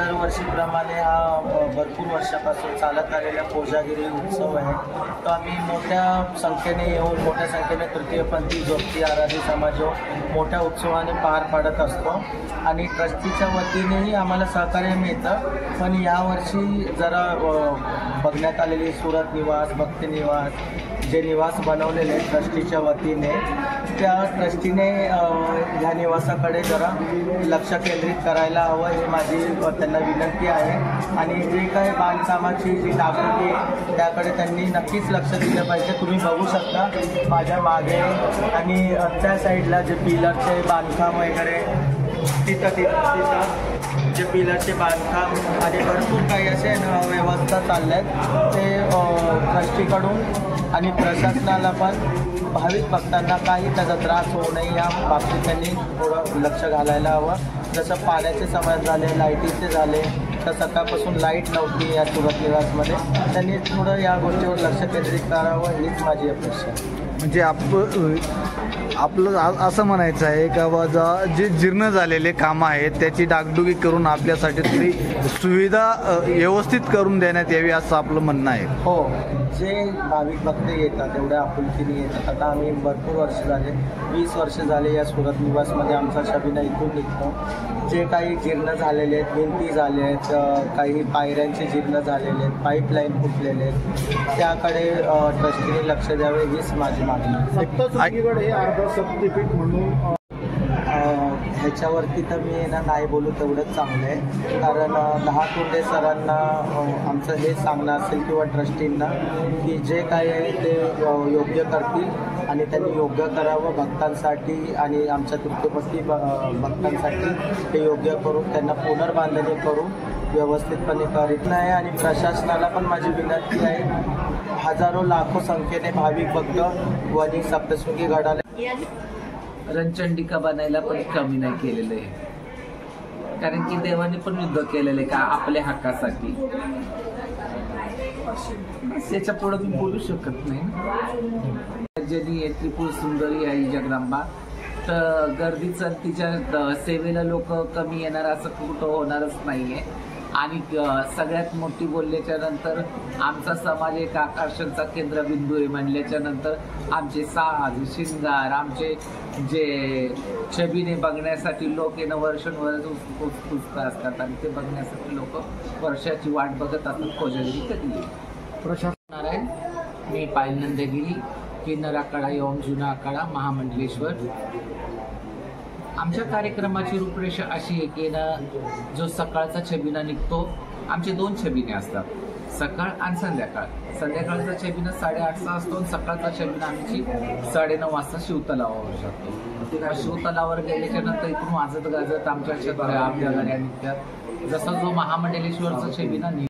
दरवर्षीप्रमाणे हा भरपूर वर्षापासून चालत आलेला कोजागिरी उत्सव आहे. तो आम्ही मोठ्या संख्येने येऊन मोठ्या संख्येने तृतीयपंथी जोगती आराधी समाज मोठ्या उत्सवाने पार पाडत असतो आणि ट्रस्टीच्या वतीनेही आम्हाला सहकार्य मिळतं. पण यावर्षी जरा बघण्यात आलेली सुरत निवास, भक्ती निवास जे निवास बनवलेले ट्रस्टीच्या वतीने, त्या ट्रस्टीने ह्या निवासाकडे जरा लक्ष केंद्रित करायला हवं ही माझी त्यांना विनंती आहे. आणि जे काही बांधकामाची जी डागडुजी त्याकडे त्यांनी नक्कीच लक्ष दिलं पाहिजे. तुम्ही बघू शकता माझ्या मागे आणि त्या साईडला जे पिलरचे बांधकाम वगैरे तिथं जे पिलरचे बांधकाम आणि भरपूर काही असे व्यवस्था चालल्या आहेत ते ट्रस्टीकडून आणि प्रशासनाला पण भाविक भक्तांना काही त्याचा त्रास होऊ नये या बाबतीत त्यांनी थोडं लक्ष घालायला हवं. जसं पाण्याचे समस्या झाले, लाईटीचे झाले, तर सकाळपासून लाईट नव्हती या सुरत निवासमध्ये, त्यांनी थोडं या गोष्टीवर लक्ष केंद्रित करावं हीच माझी अपेक्षा आहे. म्हणजे आपलं असं म्हणायचं आहे का जे जीर्ण झालेले कामं आहेत त्याची डागडुगी करून आपल्यासाठी थोडी सुविधा व्यवस्थित करून देण्यात यावी असं आपलं म्हणणं आहे. हो, जे भाविक भक्त येतात एवढ्या आपुलकीने येतात. आता आम्ही भरपूर वर्ष झाले, 20 वर्ष झाले या सुरत निवासमध्ये आमचा शबिना इथून निघतो. जे काही जीर्ण झालेले आहेत, भिंती झाले आहेत, काही पायऱ्यांचे जीर्ण झालेले आहेत, पाईपलाईन फुटलेले आहेत, त्याकडे ट्रस्टीने लक्ष द्यावे हीच माझी मागणी आहे. हे अर्ध शक्तीपीठ म्हणून ह्याच्यावरती तर मी नाही बोलू तेवढंच चांगलं आहे. कारण 10 तोंडे सरांना आमचं हे सांगणं असेल किंवा ट्रस्टींना की जे काय आहे ते योग्य करतील आणि त्यांनी योग्य करावं भक्तांसाठी आणि आमच्या तृतीयपंथी भक्तांसाठी ते योग्य करून त्यांना पुनर्बांधणी करून व्यवस्थितपणे करीत नाही. आणि प्रशासनाला पण माझी विनंती आहे, हजारो लाखो संख्येने भाविक भक्त वनी सप्तशृंगी गडाला रणचंडिका बनायला पण कमी नाही केलेलं आहे. कारण की देवाने पण युद्ध केलेलं आहे का आपल्या हक्कासाठी. त्याच्या पुढे मी बोलू शकत नाही. जनी त्रिपुर सुंदरी आई जगदंबा, तर गर्दीचं तिच्या सेवेला लोक कमी येणार असं कुठं होणारच नाहीये. आणि सगळ्यात मोठी बोलल्याच्या नंतर आमचा समाज एक आकर्षणचा केंद्रबिंदू आहे म्हणल्याच्या नंतर आमचे साज शिंगार आमचे जे छबिने बघण्यासाठी लोक येणं वर्षानुवर्ष उत्सुक असतात आणि ते बघण्यासाठी लोक वर्षाची वाट बघत असतात कोजागिरी कधी येईल. प्रशासनारायण, मी पायल नंदगिरी, किन्नर आखाडा एवं जुना आखाडा महामंडलेश्वर. आमच्या कार्यक्रमाची रूपरेषा अशी आहे की जो सकाळचा छबिना निघतो, आमचे 2 छबिने असतात, सकाळ आणि संध्याकाळ. संध्याकाळचा छबिना 8:30 असतो आणि सकाळचा छबिना आमची 9:30 वाजता शिवतलावावर जातो. शिवतलावावर गेल्याच्या नंतर इथून वाजत गाजत आमच्या गाड्या निघतात. जसा जो महामंडलेश्वरचा छबिना